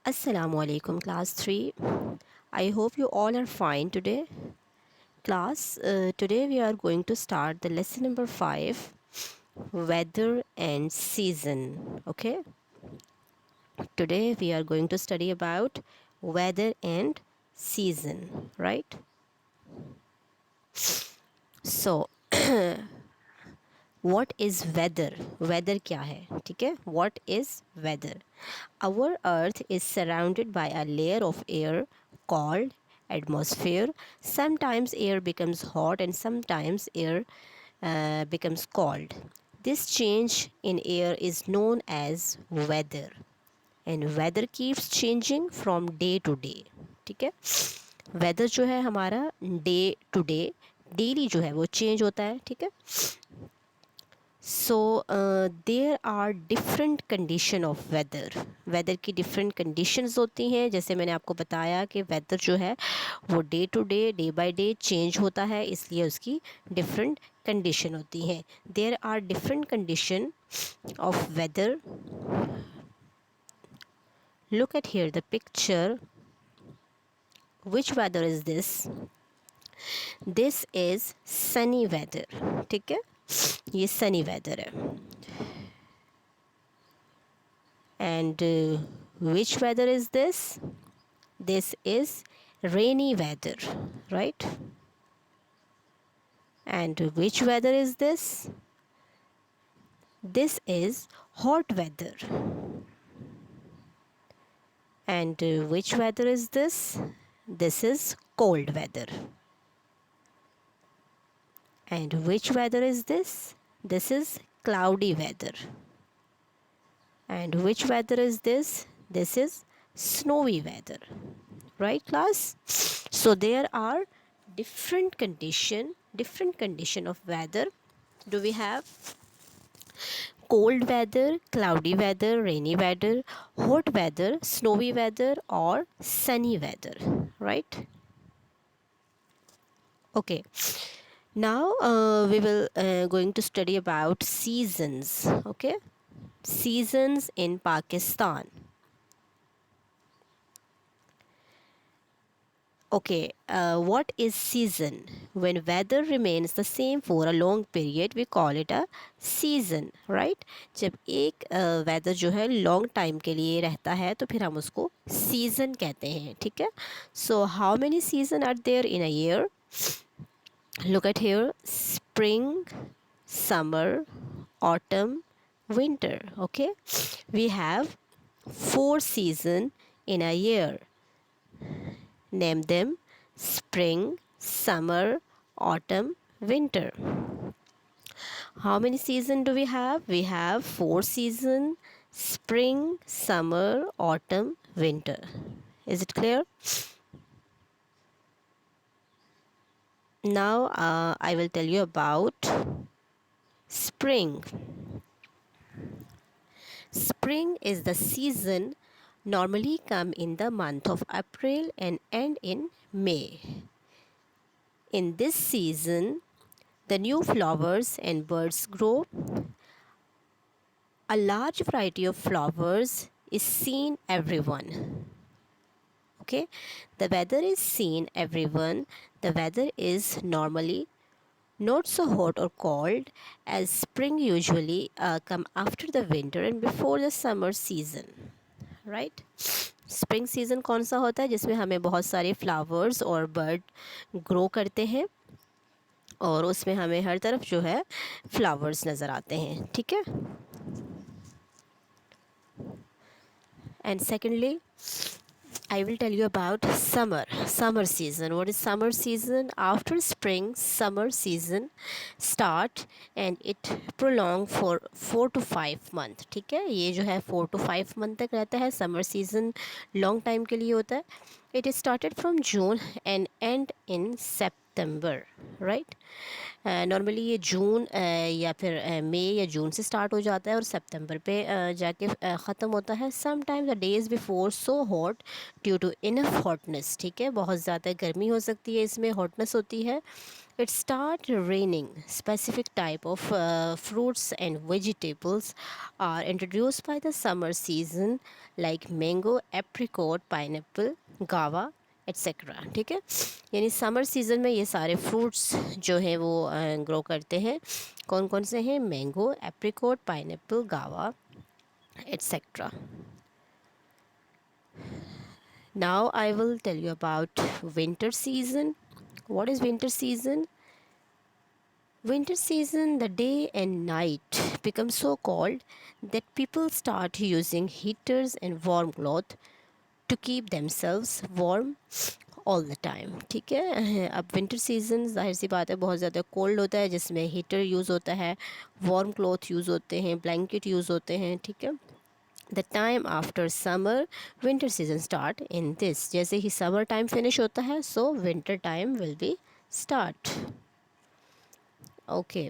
Assalamu alaikum class 3. I hope you all are fine today. Class, today we are going to start the lesson number 5, weather and season. Okay? Today we are going to study about weather and season, right? So, what is weather? Weather क्या है? ठीक है? What is weather? Our earth is surrounded by a layer of air called atmosphere. Sometimes air becomes hot and sometimes air becomes cold. This change in air is known as weather. And weather keeps changing from day to day. ठीक है? Weather जो है हमारा day to day daily जो है वो change होता है. ठीक है? So there are different condition of weather. Weather की डिफरेंट कंडीशंस होती हैं. जैसे मैंने आपको बताया कि वेदर जो है वो day to day by day change होता है, इसलिए उसकी डिफरेंट कंडीशन होती हैं. There are different condition of weather. Look at here the picture. Which weather is this? This is sunny weather. ठीक है, ये सनी वेदर है. And which weather is this? This is rainy weather, right? And which weather is this? This is hot weather. And which weather is this? This is cold weather. And which weather is this? This is cloudy weather. And which weather is this? This is snowy weather. Right, class? So there are different condition of weather. Do we have cold weather, cloudy weather, rainy weather, hot weather, snowy weather, or sunny weather? Right? Okay. Now we will going to study about seasons. Okay, seasons in Pakistan. Okay, what is season? When weather remains the same for a long period, we call it a season, right? जब एक weather जो है long time के लिए रहता है तो फिर हम उसको season कहते हैं. ठीक है? So how many season are there in a year? Look at here: spring, summer, autumn, winter. Okay, we have 4 season in a year. Name them: spring, summer, autumn, winter. How many seasons do we have? We have 4 seasons: spring, summer, autumn, winter. Is it clear? Now I will tell you about spring. Spring is the season normally come in the month of April and end in May. In this season, the new flowers and birds grow. A large variety of flowers is seen everyone. Okay, the weather is seen everyone. The weather is normally not so hot or cold, as spring usually come after the winter and before the summer season. Right. Spring season कौन सा होता है? जिसमें हमें बहुत सारे flowers और bird grow करते हैं और उसमें हमें हर तरफ जो है फ्लावर्स नज़र आते हैं. ठीक है. And secondly I will tell you about summer season. What is summer season? After spring, summer season start and it prolong for 4 to 5 month. ठीक है, ये जो है 4 to 5 month तक रहता है. summer season long time के लिए होता है. It is started from June and end in September, right. Normally ये जून या फिर मई या जून से स्टार्ट हो जाता है और सितंबर पे जाके ख़त्म होता है। Some time the days before so hot due to enough hotness, ठीक है, बहुत ज़्यादा गर्मी हो सकती है, इसमें हॉटनेस होती है। It start raining. Specific type of fruits and vegetables are introduced by the summer season like mango, apricot, pineapple, guava, etc. ठीक है, यानी समर सीज़न में ये सारे फ्रूट्स जो हैं वो ग्रो करते हैं। कौन कौन से हैं? मैंगो, एप्रिकॉट, पाइनएप्पल, गावा, etcetera. Now I will tell you about winter season. What is winter season? Winter season, the day and night become so cold that people start using heaters and warm cloth to keep themselves warm all the time, ठीक है। अब winter season जाहिर सी बात है बहुत ज़्यादा cold होता है, जिसमें हीटर यूज़ होता है, वार्म क्लॉथ यूज़ होते हैं, ब्लैंकेट यूज़ होते हैं, ठीक है। The time after summer winter season start in this, जैसे ही समर टाइम फिनिश होता है so winter time will be start. Okay,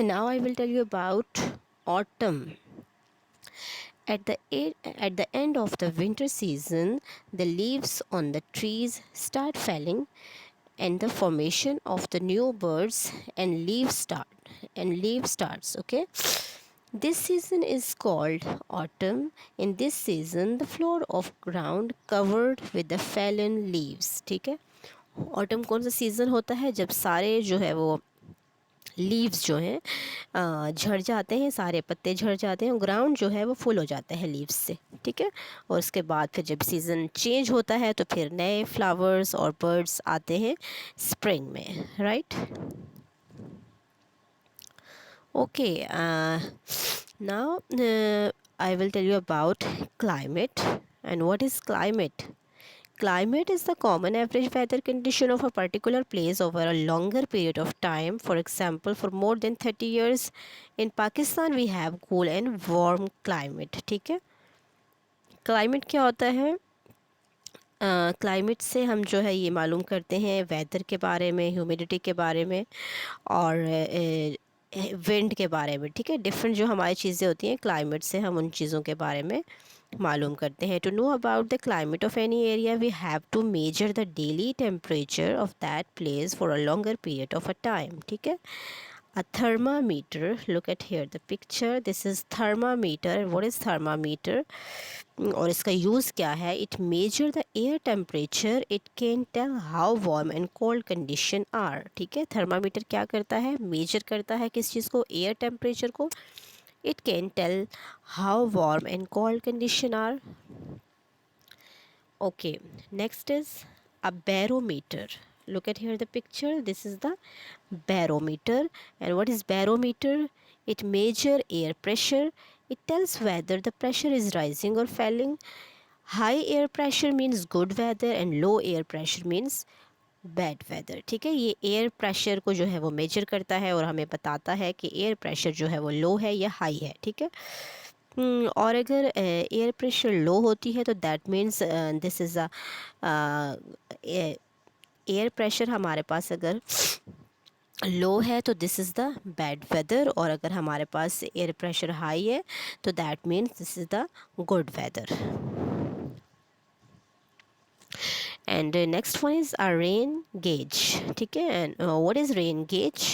now I will tell you about autumn. At the end of the winter season, the leaves on the trees start falling, and the formation of the new birds and leaf starts. Okay, this season is called autumn. In this season, the floor of ground covered with the fallen leaves. ठीक है, autumn कौन सा season होता है? जब सारे जो है वो लीव्स जो हैं झड़ जाते हैं, सारे पत्ते झड़ जाते हैं, ग्राउंड जो है वो फुल हो जाता है लीव्स से, ठीक है। और उसके बाद फिर जब सीज़न चेंज होता है तो फिर नए फ्लावर्स और बर्ड्स आते हैं स्प्रिंग में, right. Okay, now I will tell you about climate and what is climate. Climate is the common average weather condition of a particular place over a longer period of time. For example, for more than 30 years in Pakistan we have cool and warm climate. ठीक है, climate क्या होता है? Climate से हम जो है ये मालूम करते हैं वेदर के बारे में, ह्यूमिडिटी के बारे में और विंड के बारे में, ठीक है। डिफरेंट जो हमारी चीज़ें होती हैं क्लाइमेट से हम उन चीज़ों के बारे में मालूम करते हैं। To know about the climate of any area we have to measure the daily temperature of that place for a longer period of a time, ठीक है। A thermometer, look at here the picture, this is thermometer. What is thermometer? और इसका use क्या है? It measure the air temperature, it can tell how warm and cold condition are, ठीक है। Thermometer क्या करता है? मेजर करता है किस चीज़ को? एयर टेम्परेचर को। It can tell how warm and cold condition are. Okay, next is a barometer. Look at here the picture. This is the barometer. And what is barometer? It measure air pressure. It tells whether the pressure is rising or falling. High air pressure means good weather and low air pressure means bad weather, ठीक है। ये air pressure को जो है वो major करता है और हमें बताता है कि एयर प्रेशर जो है वो लो है या हाई है, ठीक है। और अगर एयर प्रेशर लो होती है तो that means this is a air pressure हमारे पास अगर लो है तो this is the bad weather, और अगर हमारे पास एयर प्रेशर हाई है तो that means this is the good weather. And next one is a rain gauge, ठीक है। and what is rain gauge?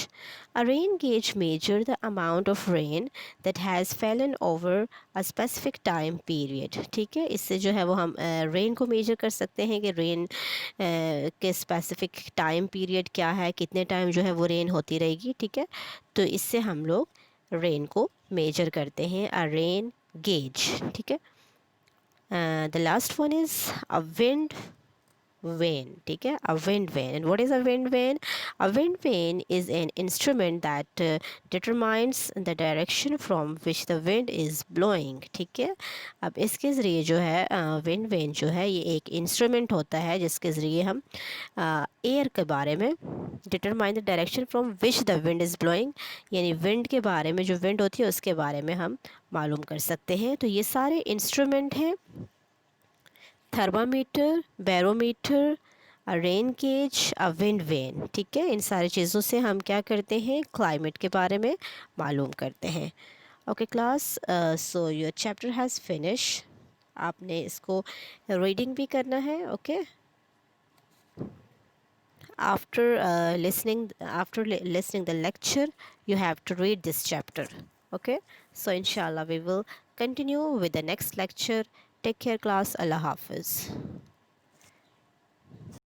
A rain gauge measure the amount of rain that has fallen over a specific time period, ठीक है। इससे जो है वो हम rain को मेजर कर सकते हैं कि रेन के स्पेसिफिक टाइम पीरियड क्या है, कितने टाइम जो है वो रेन होती रहेगी, ठीक है। तो इससे हम लोग रेन को मेजर करते हैं, अ रेन गेज, ठीक है। The last one is a wind vane, ठीक है। a wind vane. And what is a wind vane? A wind vane is an instrument that determines the direction from which the wind is blowing, ठीक है। अब इसके ज़रिए जो है wind vane जो है ये एक इंस्ट्रूमेंट होता है जिसके ज़रिए हम एयर के बारे में determine the direction from which the wind is blowing, यानी विंड के बारे में, जो विंड होती है उसके बारे में हम मालूम कर सकते हैं। तो ये सारे इंस्ट्रूमेंट हैं, thermometer, barometer, a rain gauge, a wind vane. ठीक है, इन सारी चीज़ों से हम क्या करते हैं, क्लाइमेट के बारे में मालूम करते हैं। Okay class, so your chapter has finish. आपने इसको रीडिंग भी करना है। Okay, after listening the lecture, you have to read this chapter. Okay, so inshallah we will continue with the next lecture. Take care class. Allah Hafiz.